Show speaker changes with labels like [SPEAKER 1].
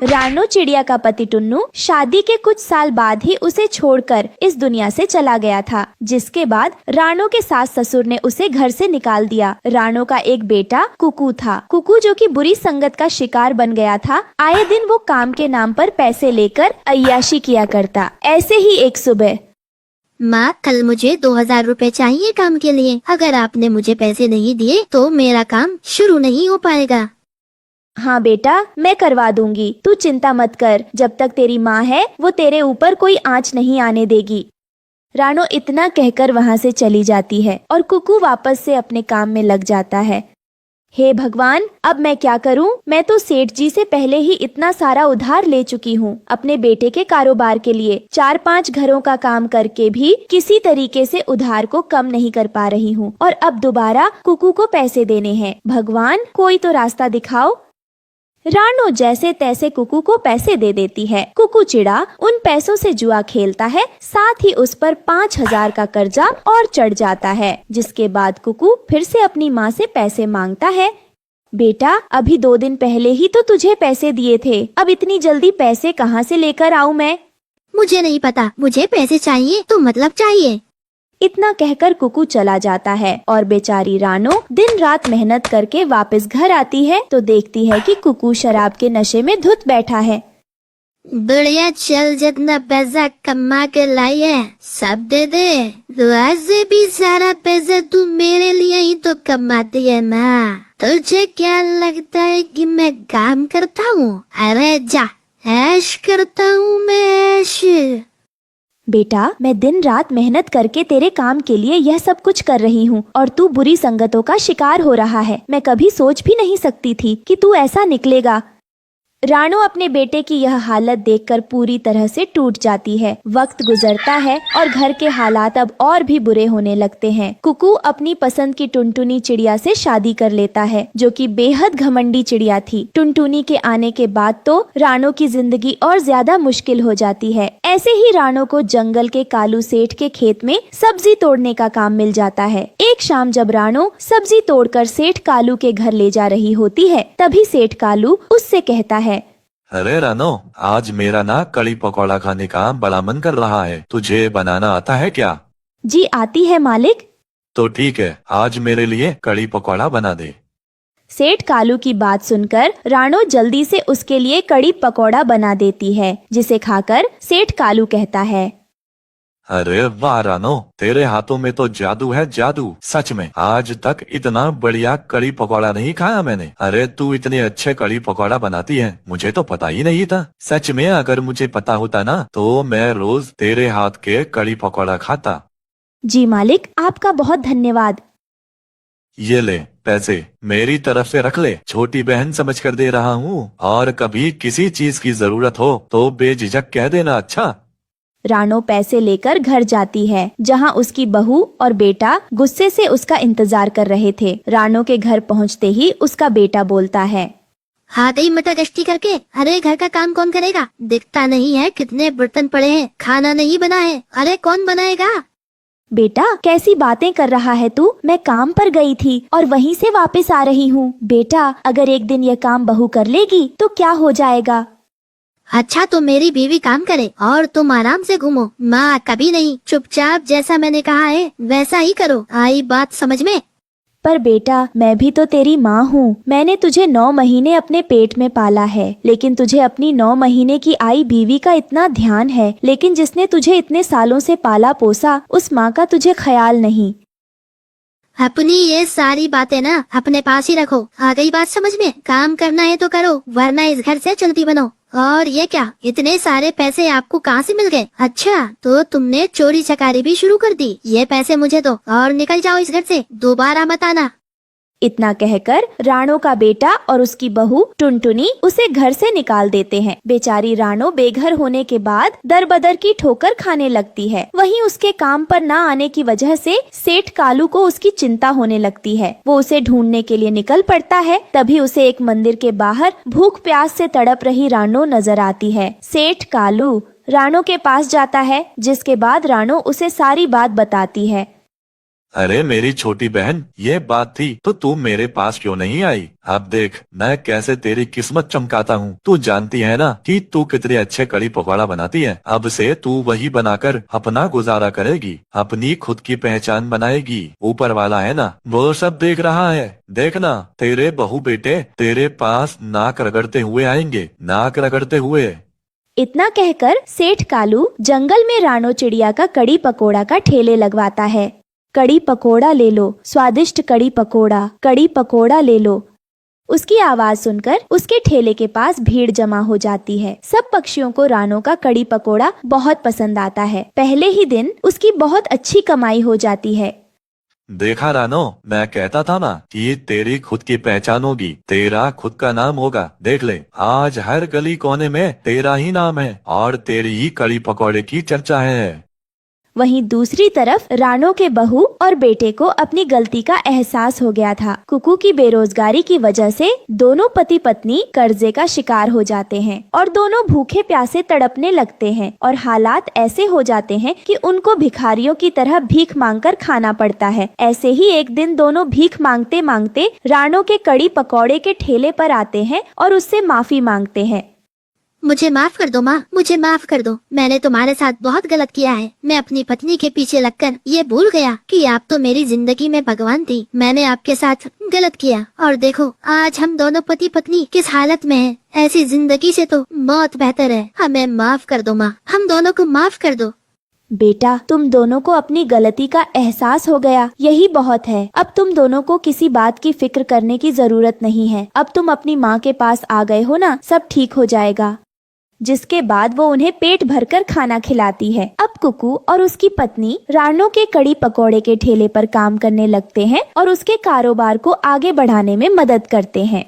[SPEAKER 1] रानो चिड़िया का पति टुन्नू शादी के कुछ साल बाद ही उसे छोड़कर इस दुनिया से चला गया था, जिसके बाद रानो के सास ससुर ने उसे घर से निकाल दिया। रानो का एक बेटा कुकू था। कुकू जो कि बुरी संगत का शिकार बन गया था, आए दिन वो काम के नाम पर पैसे लेकर अय्याशी किया करता। ऐसे ही एक सुबह,
[SPEAKER 2] माँ, कल मुझे 2000 रुपए चाहिए काम के लिए। अगर आपने मुझे पैसे नहीं दिए तो मेरा काम शुरू नहीं हो पाएगा।
[SPEAKER 1] हाँ बेटा, मैं करवा दूंगी, तू चिंता मत कर। जब तक तेरी माँ है वो तेरे ऊपर कोई आंच नहीं आने देगी। रानो इतना कहकर वहाँ से चली जाती है और कुकू वापस से अपने काम में लग जाता है। हे भगवान, अब मैं क्या करूं? मैं तो सेठ जी से पहले ही इतना सारा उधार ले चुकी हूं। अपने बेटे के कारोबार के लिए 4-5 घरों का काम करके भी किसी तरीके से उधार को कम नहीं कर पा रही हूं, और अब दोबारा कुकू को पैसे देने हैं। भगवान, कोई तो रास्ता दिखाओ। रानो जैसे तैसे कुकू को पैसे दे देती है। कुकू चिड़ा उन पैसों से जुआ खेलता है, साथ ही उस पर 5000 का कर्जा और चढ़ जाता है, जिसके बाद कुकू फिर से अपनी माँ से पैसे मांगता है। बेटा, अभी 2 दिन पहले ही तो तुझे पैसे दिए थे, अब इतनी जल्दी पैसे कहाँ से लेकर आऊँ मैं?
[SPEAKER 2] मुझे नहीं पता, मुझे पैसे चाहिए तो मतलब चाहिए।
[SPEAKER 1] इतना कहकर कुकू चला जाता है और बेचारी रानो दिन रात मेहनत करके वापस घर आती है तो देखती है कि कुकू शराब के नशे में धुत बैठा है।
[SPEAKER 2] बढ़िया, चल, जितना पैसा कमा के लाई है सब दे दे। तो आज से भी सारा पैसा तू मेरे लिए ही तो कमाती है माँ। तुझे क्या लगता है कि मैं काम करता हूँ? अरे जा, ऐश करता हूँ मैं, ऐश।
[SPEAKER 1] बेटा, मैं दिन रात मेहनत करके तेरे काम के लिए यह सब कुछ कर रही हूँ और तू बुरी संगतों का शिकार हो रहा है। मैं कभी सोच भी नहीं सकती थी कि तू ऐसा निकलेगा। रानो अपने बेटे की यह हालत देखकर पूरी तरह से टूट जाती है। वक्त गुजरता है और घर के हालात अब और भी बुरे होने लगते हैं। कुकू अपनी पसंद की टुनटुनी चिड़िया से शादी कर लेता है, जो कि बेहद घमंडी चिड़िया थी। टुनटुनी के आने के बाद तो रानो की जिंदगी और ज्यादा मुश्किल हो जाती है। ऐसे ही रानो को जंगल के कालू सेठ के खेत में सब्जी तोड़ने का काम मिल जाता है। एक शाम जब रानो सब्जी तोड़कर सेठ कालू के घर ले जा रही होती है, तभी सेठ कालू उससे कहता है,
[SPEAKER 3] अरे रानो, आज मेरा ना कड़ी पकौड़ा खाने का बड़ा मन कर रहा है। तुझे बनाना आता है क्या?
[SPEAKER 1] जी आती है मालिक।
[SPEAKER 3] तो ठीक है, आज मेरे लिए कड़ी पकौड़ा बना दे।
[SPEAKER 1] सेठ कालू की बात सुनकर रानो जल्दी से उसके लिए कड़ी पकौड़ा बना देती है, जिसे खाकर सेठ कालू कहता है,
[SPEAKER 3] अरे वाह रानो, तेरे हाथों में तो जादू है, जादू। सच में आज तक इतना बढ़िया कड़ी पकौड़ा नहीं खाया मैंने। अरे तू इतने अच्छे कड़ी पकौड़ा बनाती है, मुझे तो पता ही नहीं था। सच में अगर मुझे पता होता ना तो मैं रोज तेरे हाथ के कड़ी पकौड़ा खाता।
[SPEAKER 1] जी मालिक, आपका बहुत धन्यवाद।
[SPEAKER 3] ये ले पैसे, मेरी तरफ से रख ले। छोटी बहन समझ कर दे रहा हूँ, और कभी किसी चीज की जरूरत हो तो बेझिझक कह देना, अच्छा?
[SPEAKER 1] रानो पैसे लेकर घर जाती है, जहां उसकी बहू और बेटा गुस्से से उसका इंतजार कर रहे थे। रानो के घर पहुंचते ही उसका बेटा बोलता है,
[SPEAKER 2] हाँ गई मटर गश्ती करके। अरे घर का काम कौन करेगा? दिखता नहीं है कितने बर्तन पड़े हैं, खाना नहीं बना है। अरे कौन बनाएगा?
[SPEAKER 1] बेटा, कैसी बातें कर रहा है तू? मैं काम पर गई थी और वहीं से वापस आ रही हूँ। बेटा, अगर एक दिन यह काम बहू कर लेगी तो क्या हो जाएगा?
[SPEAKER 2] अच्छा, तो मेरी बीवी काम करे और तुम आराम से घूमो। माँ कभी नहीं, चुपचाप जैसा मैंने कहा है वैसा ही करो। आई बात समझ में?
[SPEAKER 1] पर बेटा, मैं भी तो तेरी माँ हूँ। मैंने तुझे 9 महीने अपने पेट में पाला है, लेकिन तुझे अपनी 9 महीने की आई बीवी का इतना ध्यान है, लेकिन जिसने तुझे इतने सालों से पाला पोसा, उस माँ का तुझे ख्याल नहीं।
[SPEAKER 2] अपनी ये सारी बातें ना अपने पास ही रखो। आ गई बात समझ में? काम करना है तो करो, वरना इस घर से चलती बनो। और ये क्या, इतने सारे पैसे आपको कहाँ से मिल गए? अच्छा, तो तुमने चोरी चकारी भी शुरू कर दी। ये पैसे मुझे दो और निकल जाओ इस घर से, दोबारा मत आना।
[SPEAKER 1] इतना कहकर रानो का बेटा और उसकी बहू टुनटुनी उसे घर से निकाल देते हैं। बेचारी रानो बेघर होने के बाद दर बदर की ठोकर खाने लगती है। वहीं उसके काम पर ना आने की वजह से सेठ कालू को उसकी चिंता होने लगती है। वो उसे ढूंढने के लिए निकल पड़ता है। तभी उसे एक मंदिर के बाहर भूख प्यास से तड़प रही रानो नजर आती है। सेठ कालू रानो के पास जाता है, जिसके बाद रानो उसे सारी बात बताती है।
[SPEAKER 3] अरे मेरी छोटी बहन, ये बात थी तो तू मेरे पास क्यों नहीं आई? अब देख मैं कैसे तेरी किस्मत चमकाता हूँ। तू जानती है ना कि तू कितने अच्छे कड़ी पकौड़ा बनाती है। अब से तू वही बनाकर अपना गुजारा करेगी, अपनी खुद की पहचान बनाएगी। ऊपर वाला है ना, वो सब देख रहा है। देखना तेरे बहू बेटे तेरे पास नाक रगड़ते हुए आएंगे, नाक रगड़ते हुए।
[SPEAKER 1] इतना कहकर सेठ कालू जंगल में रानो चिड़िया का कड़ी पकोड़ा का ठेले लगवाता है। कड़ी पकोड़ा ले लो, स्वादिष्ट कड़ी पकोड़ा ले लो। उसकी आवाज सुनकर उसके ठेले के पास भीड़ जमा हो जाती है। सब पक्षियों को रानो का कड़ी पकोड़ा बहुत पसंद आता है। पहले ही दिन उसकी बहुत अच्छी कमाई हो जाती है।
[SPEAKER 3] देखा रानो, मैं कहता था ना कि तेरी खुद की पहचान होगी, तेरा खुद का नाम होगा। देख ले, आज हर गली कोने में तेरा ही नाम है और तेरी ही कड़ी पकौड़े की चर्चा है।
[SPEAKER 1] वहीं दूसरी तरफ रानो के बहू और बेटे को अपनी गलती का एहसास हो गया था। कुकू की बेरोजगारी की वजह से दोनों पति पत्नी कर्जे का शिकार हो जाते हैं और दोनों भूखे प्यासे तड़पने लगते हैं और हालात ऐसे हो जाते हैं कि उनको भिखारियों की तरह भीख मांगकर खाना पड़ता है। ऐसे ही एक दिन दोनों भीख मांगते मांगते रानो के कड़ी पकौड़े के ठेले पर आते हैं और उससे माफी मांगते हैं।
[SPEAKER 2] मुझे माफ कर दो माँ, मुझे माफ कर दो। मैंने तुम्हारे साथ बहुत गलत किया है। मैं अपनी पत्नी के पीछे लगकर ये भूल गया कि आप तो मेरी जिंदगी में भगवान थी। मैंने आपके साथ गलत किया और देखो आज हम दोनों पति पत्नी किस हालत में हैं। ऐसी जिंदगी से तो मौत बेहतर है। हमें माफ कर दो माँ, हम दोनों को माफ कर दो।
[SPEAKER 1] बेटा, तुम दोनों को अपनी गलती का एहसास हो गया, यही बहुत है। अब तुम दोनों को किसी बात की फिक्र करने की जरूरत नहीं है। अब तुम अपनी माँ के पास आ गए हो ना, सब ठीक हो जाएगा। जिसके बाद वो उन्हें पेट भरकर खाना खिलाती है। अब कुकू और उसकी पत्नी रानो के कड़ी पकौड़े के ठेले पर काम करने लगते हैं और उसके कारोबार को आगे बढ़ाने में मदद करते हैं।